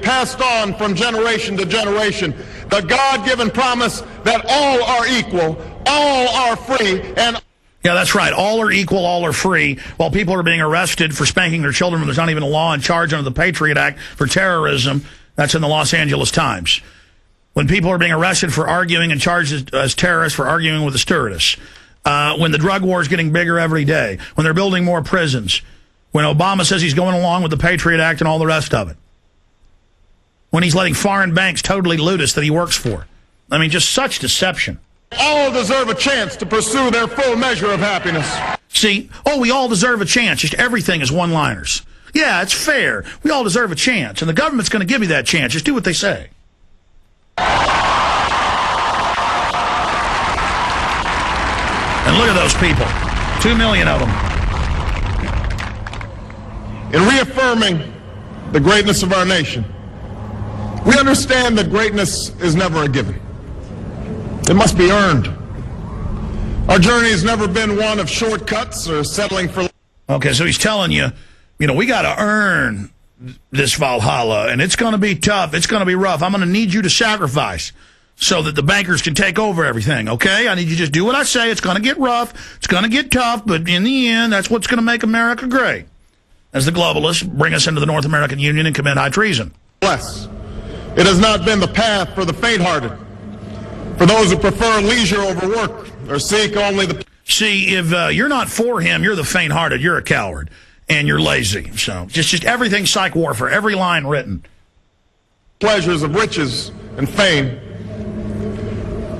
Passed on from generation to generation, the God-given promise that all are equal, all are free, and... Yeah, that's right. All are equal, all are free, while people are being arrested for spanking their children when there's not even a law in charge under the Patriot Act for terrorism. That's in the Los Angeles Times. When people are being arrested for arguing and charged as terrorists for arguing with a stewardess. When the drug war is getting bigger every day. When they're building more prisons. When Obama says he's going along with the Patriot Act and all the rest of it. When he's letting foreign banks totally loot us that he works for. I mean, just such deception. All deserve a chance to pursue their full measure of happiness. See, we all deserve a chance. Just everything is one-liners. Yeah, it's fair. We all deserve a chance, and the government's going to give you that chance. Just do what they say. And look at those people. 2 million of them. In reaffirming the greatness of our nation, we understand that greatness is never a given. It must be earned. Our journey has never been one of shortcuts or settling for... Okay, so he's telling you, we got to earn this Valhalla, and it's going to be tough. It's going to be rough. I'm going to need you to sacrifice so that the bankers can take over everything, okay? I need you to just do what I say. It's going to get rough. It's going to get tough, but in the end, that's what's going to make America great. As the globalists bring us into the North American Union and commit high treason. Bless. It has not been the path for the faint-hearted, for those who prefer leisure over work or seek only the... See, if you're not for him, you're the faint-hearted, you're a coward, and you're lazy. So just everything psych warfare, every line written. Pleasures of riches and fame.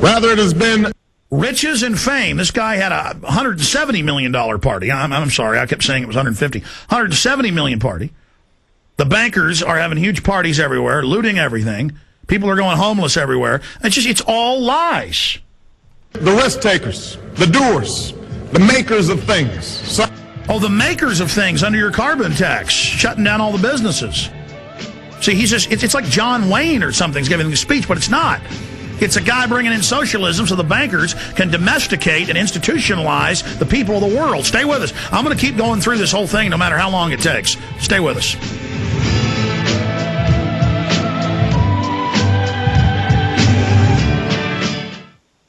Rather, it has been... Riches and fame. This guy had a $170 million party. I'm sorry, I kept saying it was 150. $170 million party. The bankers are having huge parties everywhere, looting everything. People are going homeless everywhere. It's all lies. The risk takers, the doers, the makers of things. The makers of things under your carbon tax, shutting down all the businesses. See, it's like John Wayne or something's giving a speech, but it's not. It's a guy bringing in socialism so the bankers can domesticate and institutionalize the people of the world. Stay with us. I'm going to keep going through this whole thing no matter how long it takes. Stay with us.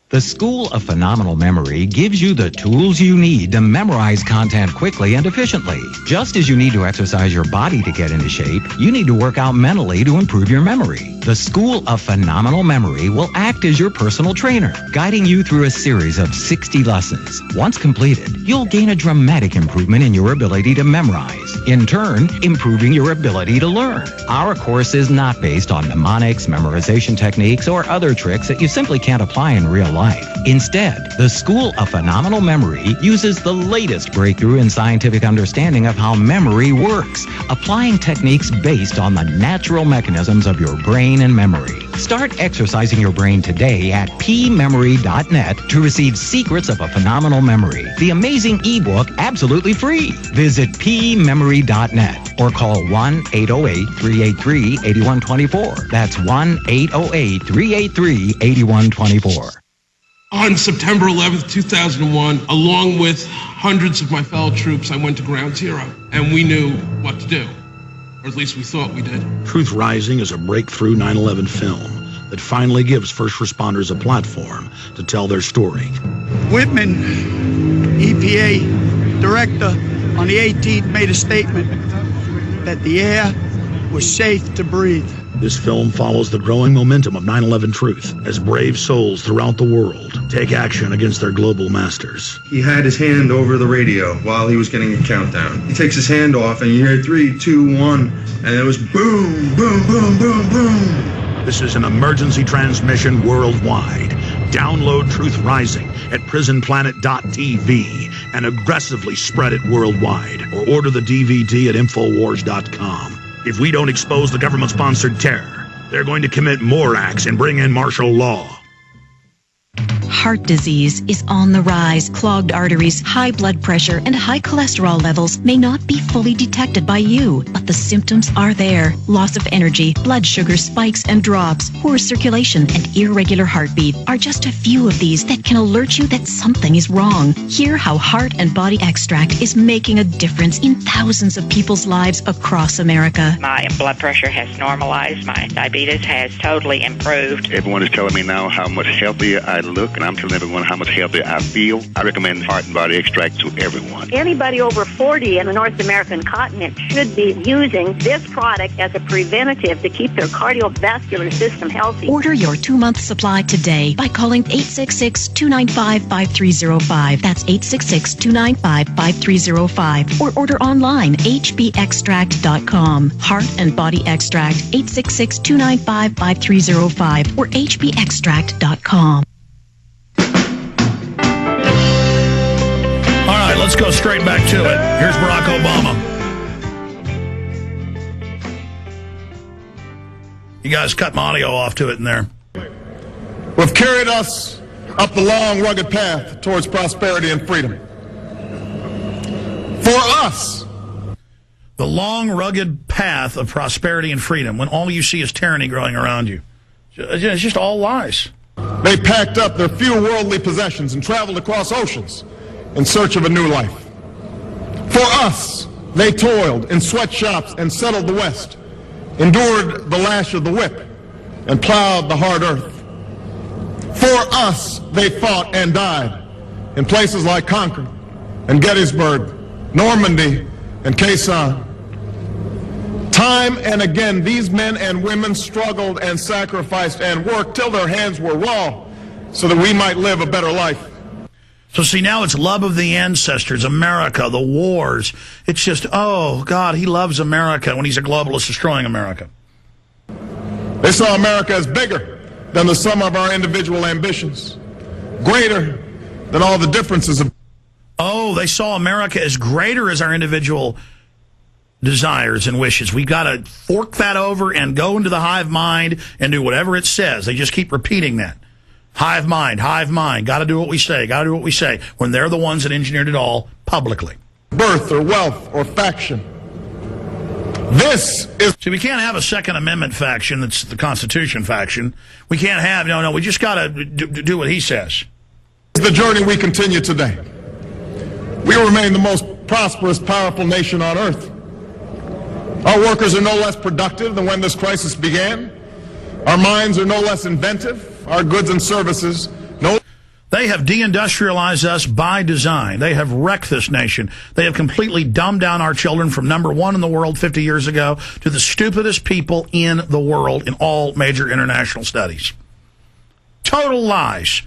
The School of Phenomenal Memory gives you the tools you need to memorize content quickly and efficiently. Just as you need to exercise your body to get into shape, you need to work out mentally to improve your memory. The School of Phenomenal Memory will act as your personal trainer, guiding you through a series of 60 lessons. Once completed, you'll gain a dramatic improvement in your ability to memorize, in turn, improving your ability to learn. Our course is not based on mnemonics, memorization techniques, or other tricks that you simply can't apply in real life. Instead, the School of Phenomenal Memory uses the latest breakthrough in scientific understanding of how memory works, applying techniques based on the natural mechanisms of your brain and memory. Start exercising your brain today at pmemory.net to receive Secrets of a Phenomenal Memory, the amazing ebook absolutely free. Visit pmemory.net or call 1-808-383-8124. That's 1-808-383-8124. On September 11th, 2001, along with hundreds of my fellow troops, I went to Ground Zero, and we knew what to do. Or at least we thought we did. Truth Rising is a breakthrough 9/11 film that finally gives first responders a platform to tell their story. Whitman, EPA director, on the 18th made a statement that the air was safe to breathe. This film follows the growing momentum of 9/11 truth as brave souls throughout the world take action against their global masters. He had his hand over the radio while he was getting a countdown. He takes his hand off and you hear 3, 2, 1, and it was boom, boom, boom, boom, boom. This is an emergency transmission worldwide. Download Truth Rising at prisonplanet.tv and aggressively spread it worldwide, or order the DVD at Infowars.com. If we don't expose the government-sponsored terror, they're going to commit more acts and bring in martial law. heart disease is on the rise. Clogged arteries, high blood pressure, and high cholesterol levels may not be fully detected by you, but the symptoms are there. Loss of energy, blood sugar spikes and drops, poor circulation, and irregular heartbeat are just a few of these that can alert you that something is wrong. Hear how Heart and Body Extract is making a difference in thousands of people's lives across America. My blood pressure has normalized. My diabetes has totally improved. Everyone is telling me now how much healthier I look, and I'm telling everyone how much healthier I feel. I recommend Heart and Body Extract to everyone. Anybody over 40 in the North American continent should be using this product as a preventative to keep their cardiovascular system healthy. Order your 2-month supply today by calling 866-295-5305. That's 866-295-5305. Or order online, hbextract.com. Heart and Body Extract, 866-295-5305 or hbextract.com. All right, let's go straight back to it. Here's Barack Obama. You guys cut my audio off to it in there. Have carried us up the long, rugged path towards prosperity and freedom. For us, the long, rugged path of prosperity and freedom, when all you see is tyranny growing around you. It's just all lies. They packed up their few worldly possessions and traveled across oceans in search of a new life. For us, they toiled in sweatshops and settled the West, endured the lash of the whip, and plowed the hard earth. For us, they fought and died in places like Concord and Gettysburg, Normandy, and Quai San. Time and again, these men and women struggled and sacrificed and worked till their hands were raw so that we might live a better life. So see, now it's love of the ancestors, America, the wars. It's just, oh, God, he loves America when he's a globalist destroying America. They saw America as bigger than the sum of our individual ambitions, greater than all the differences of... Oh, they saw America as greater as our individual desires and wishes. We've got to fork that over and go into the hive mind and do whatever it says. They just keep repeating that. Hive mind, got to do what we say, got to do what we say, when they're the ones that engineered it all publicly. Birth or wealth or faction. This is... See, we can't have a Second Amendment faction that's the Constitution faction. We can't have, no, we just got to do what he says. It's the journey we continue today. We remain the most prosperous, powerful nation on earth. Our workers are no less productive than when this crisis began. Our minds are no less inventive. Our goods and services, They have deindustrialized us by design. They have wrecked this nation. They have completely dumbed down our children from #1 in the world 50 years ago to the stupidest people in the world in all major international studies. Total lies.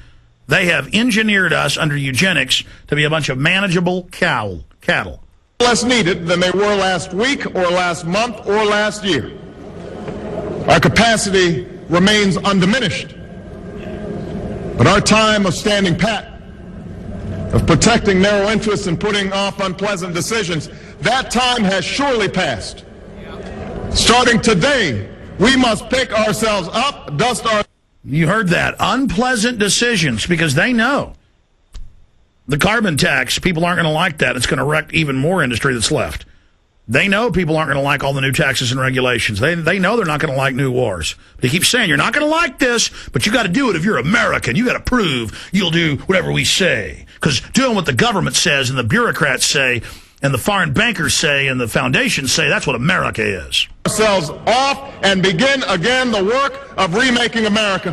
They have engineered us under eugenics to be a bunch of manageable cattle. Less needed than they were last week or last month or last year. Our capacity remains undiminished. But our time of standing pat, of protecting narrow interests and putting off unpleasant decisions, that time has surely passed. Starting today, we must pick ourselves up, dust our... You heard that. Unpleasant decisions, because they know. The carbon tax, people aren't going to like that. It's going to wreck even more industry that's left. They know people aren't going to like all the new taxes and regulations. They know they're not going to like new wars. They keep saying, you're not going to like this, but you got to do it if you're American. You got to prove you'll do whatever we say. Because doing what the government says and the bureaucrats say and the foreign bankers say and the foundations say, that's what America is. Ourselves off and begin again the work of remaking America.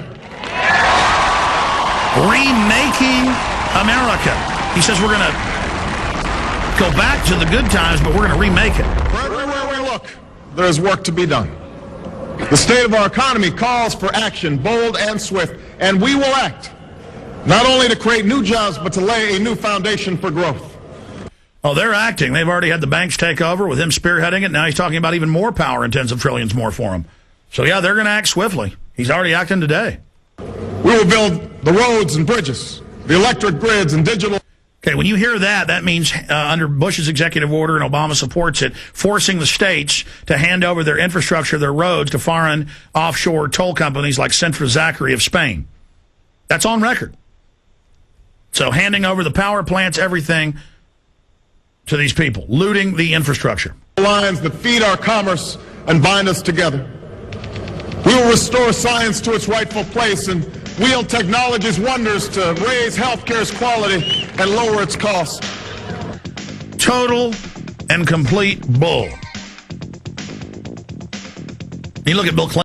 Remaking America. He says we're going to go back to the good times, but we're going to remake it. Everywhere we look, there is work to be done. The state of our economy calls for action, bold and swift, and we will act, not only to create new jobs, but to lay a new foundation for growth. Oh, they're acting. They've already had the banks take over with him spearheading it. Now he's talking about even more power-intensive trillions more for him. So, yeah, they're going to act swiftly. He's already acting today. We will build the roads and bridges, the electric grids and digital... Okay, when you hear that, that means under Bush's executive order, and Obama supports it, forcing the states to hand over their infrastructure, their roads, to foreign offshore toll companies like Centro Zachary of Spain. That's on record. So handing over the power plants, everything to these people, looting the infrastructure. Lines that feed our commerce and bind us together. We will restore science to its rightful place and wield technology's wonders to raise healthcare's quality and lower its cost. Total and complete bull. You look at Bill Clinton.